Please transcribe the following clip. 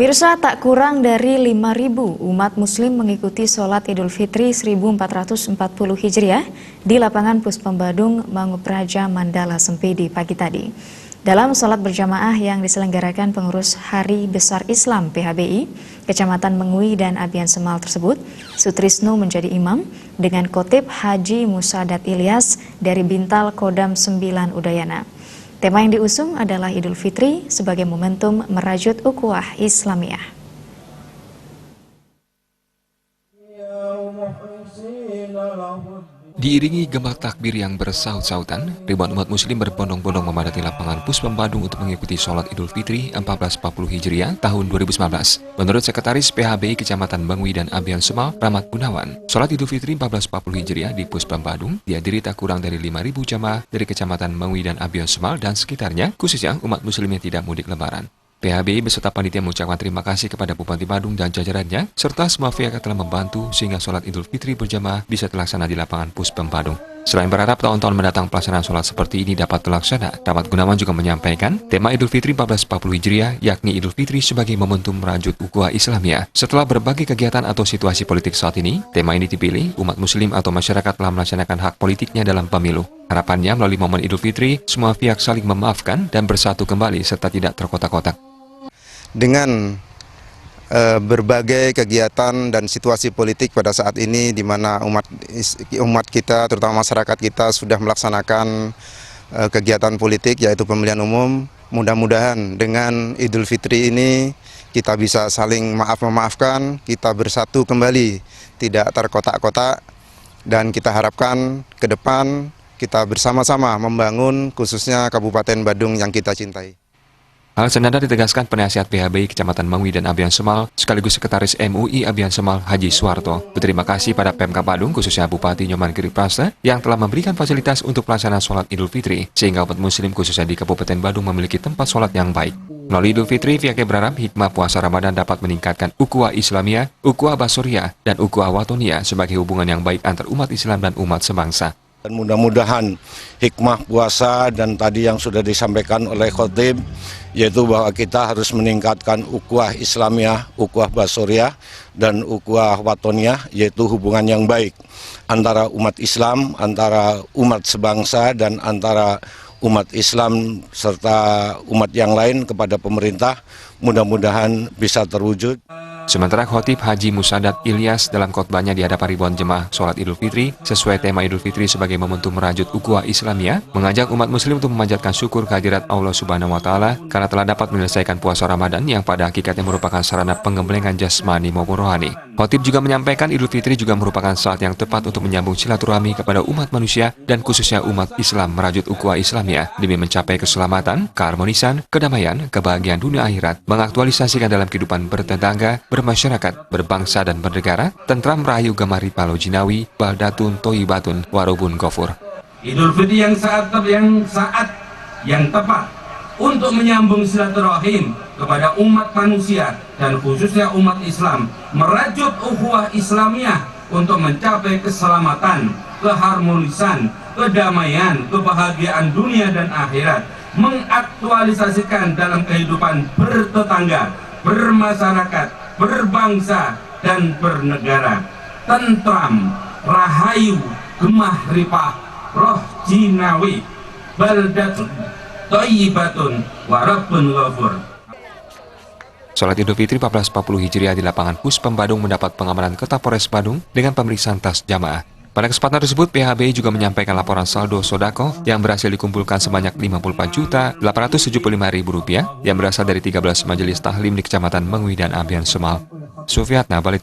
Pemirsa, tak kurang dari 5.000 umat muslim mengikuti sholat Idul Fitri 1440 Hijriah di lapangan Puspambadung, Mangupraja, Mandala Sempidi pagi tadi. Dalam sholat berjamaah yang diselenggarakan pengurus Hari Besar Islam PHBI, Kecamatan Mengui dan Abian Semal tersebut, Sutrisno menjadi imam dengan khotib Haji Musadat Ilyas dari Bintal Kodam 9 Udayana. Tema yang diusung adalah Idul Fitri sebagai momentum merajut ukhuwah Islamiyah. Diiringi gema takbir yang bersaut-sautan, ribuan umat muslim berbondong-bondong memadati lapangan Puspambadung untuk mengikuti sholat Idul Fitri 1440 Hijriah tahun 2019. Menurut Sekretaris PHBI Kecamatan Mengui dan Abian Semal, Rahmat Gunawan, sholat Idul Fitri 1440 Hijriah di Puspambadung dihadiri tak kurang dari 5.000 jamaah dari Kecamatan Mengui dan Abian Semal dan sekitarnya, khususnya umat muslim yang tidak mudik lebaran. PHBI beserta panitia mengucapkan terima kasih kepada Bupati Badung dan jajarannya, serta semua pihak yang telah membantu sehingga sholat Idul Fitri berjamaah bisa terlaksana di lapangan Puspambadung. Selain berharap tahun-tahun mendatang pelaksanaan sholat seperti ini dapat terlaksana, Rahmat Gunawan juga menyampaikan tema Idul Fitri 1440 Hijriah yakni Idul Fitri sebagai momentum merajut ukhuwah Islamiyah. Setelah berbagai kegiatan atau situasi politik saat ini, tema ini dipilih umat muslim atau masyarakat telah melaksanakan hak politiknya dalam pemilu. Harapannya melalui momen Idul Fitri, semua pihak saling memaafkan dan bersatu kembali serta tidak terkotak-kotak. Dengan berbagai kegiatan dan situasi politik pada saat ini di mana umat kita, terutama masyarakat kita sudah melaksanakan kegiatan politik yaitu pemilihan umum, mudah-mudahan dengan Idul Fitri ini kita bisa saling memaafkan, kita bersatu kembali, tidak terkotak-kotak, dan kita harapkan ke depan kita bersama-sama membangun khususnya Kabupaten Badung yang kita cintai. Hal senada ditegaskan penasihat PHBI Kecamatan Mengui dan Abian Semal, sekaligus Sekretaris MUI Abian Semal Haji Suwarto. Berterima kasih pada Pemkab Badung, khususnya Bupati Nyoman Giriprasta, yang telah memberikan fasilitas untuk pelaksanaan sholat Idul Fitri, sehingga umat muslim khususnya di Kabupaten Badung memiliki tempat sholat yang baik. Melalui Idul Fitri, pihaknya berharap hikmah puasa Ramadan dapat meningkatkan ukhuwah Islamiyah, ukhuwah Basoriyah, dan ukhuwah Watoniyah sebagai hubungan yang baik antar umat Islam dan umat sebangsa. Dan mudah-mudahan hikmah puasa dan tadi yang sudah disampaikan oleh khotib, yaitu bahwa kita harus meningkatkan ukhuwah Islamiyah, ukhuwah Basoriyah, dan ukhuwah Watoniyah, yaitu hubungan yang baik antara umat Islam, antara umat sebangsa, dan antara umat Islam serta umat yang lain kepada pemerintah. Mudah-mudahan bisa terwujud. Sementara khotib Haji Musadat Ilyas dalam khotbahnya di hadapan ribuan jemaah sholat Idul Fitri sesuai tema Idul Fitri sebagai momentum merajut ukhuwah Islamiyah, mengajak umat muslim untuk memanjatkan syukur kehadirat Allah Subhanahu wa Ta'ala karena telah dapat menyelesaikan puasa Ramadan yang pada hakikatnya merupakan sarana pengembelengan jasmani maupun rohani. Khotib juga menyampaikan Idul Fitri juga merupakan saat yang tepat untuk menyambung silaturahmi kepada umat manusia dan khususnya umat Islam merajut ukhuwah Islamiyah demi mencapai keselamatan, keharmonisan, kedamaian, kebahagiaan dunia akhirat, mengaktualisasikan dalam kehidupan bertetangga, bermasyarakat, berbangsa dan bernegara, tentram rahayu gemari palo jinawi, baldatun toyibatun, warubun gofur. Idul Fitri yang tepat untuk menyambung silaturahim kepada umat manusia dan khususnya umat Islam, merajut ukhuwah Islamiyah untuk mencapai keselamatan, keharmonisan, kedamaian, kebahagiaan dunia dan akhirat, mengaktualisasikan dalam kehidupan bertetangga, bermasyarakat, berbangsa dan bernegara, tentram, rahayu, gemah ripah, roh jinawi, baldatun, toyibatun, warabun ghafur. Sholat Idul Fitri 1440 Hijriah di lapangan Puspambadung mendapat pengamanan ketat Polres Badung dengan pemeriksaan tas jamaah. Pada kesempatan tersebut, PHBI juga menyampaikan laporan saldo sodako yang berhasil dikumpulkan sebanyak Rp54.875.000 yang berasal dari 13 majelis tahlim di Kecamatan Mengui dan Abian Semal. Sufiatna, Balik.